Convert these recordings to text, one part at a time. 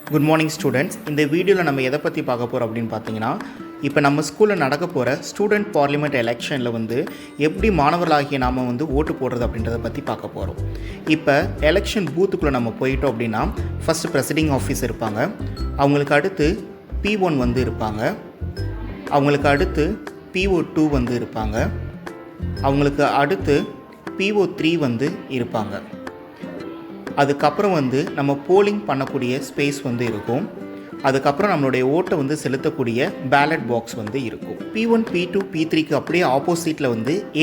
Good morning students. இந்த வீடியோவில் நம்ம எதை பற்றி பார்க்க போகிறோம் அப்படின்னு பார்த்தீங்கன்னா, இப்போ நம்ம ஸ்கூலில் நடக்க போகிற ஸ்டூடெண்ட் பார்லிமெண்ட் எலெக்ஷனில் எப்படி மாணவர்களாகிய நாம் ஓட்டு போடுறது அப்படின்றத பற்றி பார்க்க போகிறோம். இப்போ எலெக்ஷன் பூத்துக்குள்ளே நம்ம போயிட்டோம் அப்படின்னா, ஃபஸ்ட்டு ப்ரெசிடிங் ஆஃபீஸ் இருப்பாங்க, அவங்களுக்கு அடுத்து P1 இருப்பாங்க, அவங்களுக்கு அடுத்து PO2 இருப்பாங்க, அவங்களுக்கு அடுத்து PO3 இருப்பாங்க. அதுக்கப்புறம் நம்ம போலிங் பண்ணக்கூடிய ஸ்பேஸ் இருக்கும். அதுக்கப்புறம் நம்மளுடைய ஓட்டை செலுத்தக்கூடிய பேலட் பாக்ஸ் இருக்கும். P1 P2 P3க்கு அப்படியே ஆப்போசிட்டில்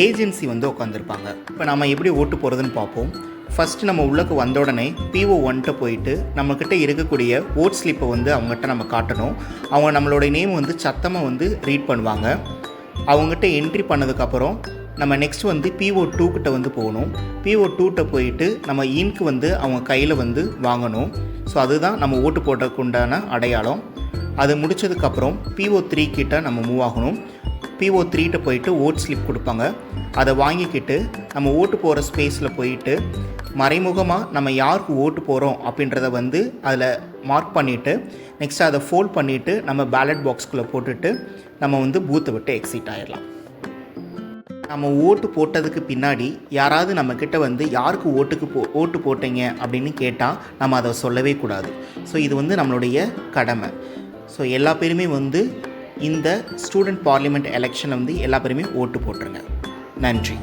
ஏஜென்சி உட்காந்துருப்பாங்க. இப்போ நம்ம எப்படி ஓட்டு போகிறதுன்னு பார்ப்போம். ஃபஸ்ட்டு நம்ம உள்ளக்கு வந்த உடனே PO1 போயிட்டு நம்மக்கிட்ட இருக்கக்கூடிய ஓட் ஸ்லிப்பை அவங்ககிட்ட நம்ம காட்டணும். அவங்க நம்மளுடைய நேம் சத்தமாக ரீட் பண்ணுவாங்க. அவங்ககிட்ட என்ட்ரி பண்ணதுக்கப்புறம் நம்ம நெக்ஸ்ட் PO2 கிட்ட போகணும். PO2 போயிட்டு நம்ம இன்க்கு அவங்க கையில் வாங்கணும். ஸோ அதுதான் நம்ம ஓட்டு போடுறதுக்கு உண்டான அடையாளம். அது முடித்ததுக்கப்புறம் PO3 கிட்ட நம்ம மூவ் ஆகணும். PO3 போயிட்டு ஓட் ஸ்லிப் கொடுப்பாங்க. அதை வாங்கிக்கிட்டு நம்ம ஓட்டு போகிற ஸ்பேஸில் போயிட்டு மறைமுகமாக நம்ம யாருக்கு ஓட்டு போகிறோம் அப்படின்றத அதில் மார்க் பண்ணிவிட்டு நெக்ஸ்ட் அதை ஃபோல்ட் பண்ணிவிட்டு நம்ம பேலட் பாக்ஸ்குள்ளே போட்டுட்டு நம்ம பூத்தை விட்டு எக்ஸிட் ஆகிடலாம். நம்ம ஓட்டு போட்டதுக்கு பின்னாடி யாராவது நம்மக்கிட்ட யாருக்கு ஓட்டு போட்டீங்க அப்படின்னு கேட்டால் நம்ம அதை சொல்லவே கூடாது. ஸோ இது நம்மளுடைய கடமை. ஸோ எல்லா பேருமே இந்த ஸ்டூடெண்ட் பார்லிமெண்ட் எலெக்ஷனில் எல்லா பேருமே ஓட்டு போட்டுருங்க. நன்றி.